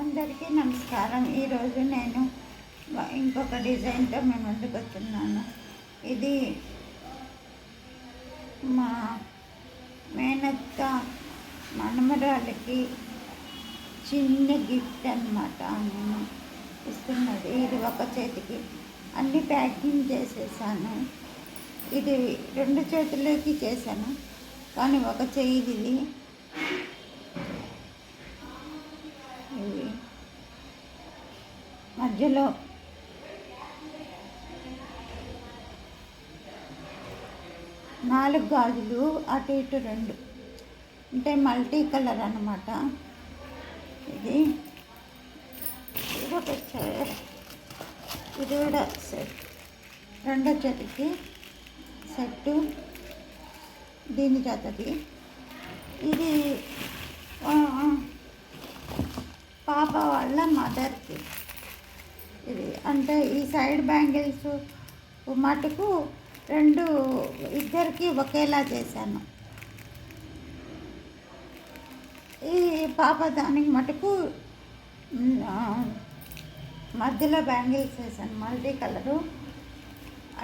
అందరికీ నమస్కారం. ఈరోజు నేను ఇంకొక డిజైన్తో మేము ముందుకు వస్తున్నాను. ఇది మా మేనత్త మనమరాళ్ళకి చిన్న గిఫ్ట్ అన్నమాట. నేను ఇస్తున్నది ఇది ఒక చేతికి అన్ని ప్యాకింగ్ చేసేసాను. ఇది 2 చేతులకి చేశాను, కానీ ఒక చెయ్యిది ఇవి మధ్యలో నాలుగు గాజులు అటు ఇటు 2 అంటే మల్టీ కలర్ అన్నమాట. ఇది ఒక ఇది కూడా సెట్, 2వ చేతికి సెట్టు దీని జతది. ఇది పాప వాళ్ళ మదర్కి. ఇది అంటే ఈ సైడ్ బ్యాంగిల్స్ మటుకు ఇద్దరికి ఒకేలా చేశాను. ఈ పాప దానికి మటుకు మధ్యలో బ్యాంగిల్స్ వేసాను మల్టీ కలరు.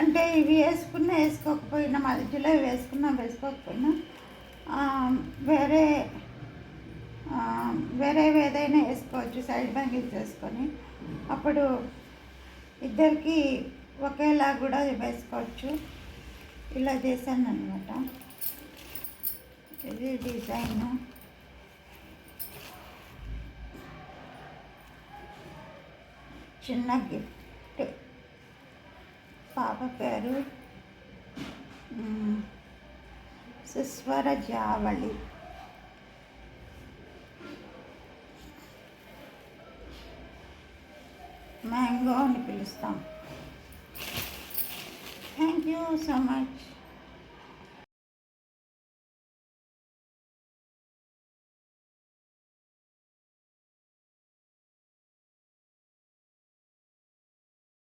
అంటే ఇవి వేసుకోకపోయినా మధ్యలో వేసుకోకపోయినా వేరే ఏదైనా వేసుకోవచ్చు, సైడ్ బ్యాంగిల్స్ వేసుకొని. అప్పుడు ఇద్దరికి ఒకేలా కూడా వేసుకోవచ్చు. ఇలా చేశాను అన్నమాట. ఇది డిజైన్. చిన్న గిఫ్ట్. పాప పేరు సుస్వర జావళి. మ్యాంగో అని పిలుస్తాం. Thank you so much.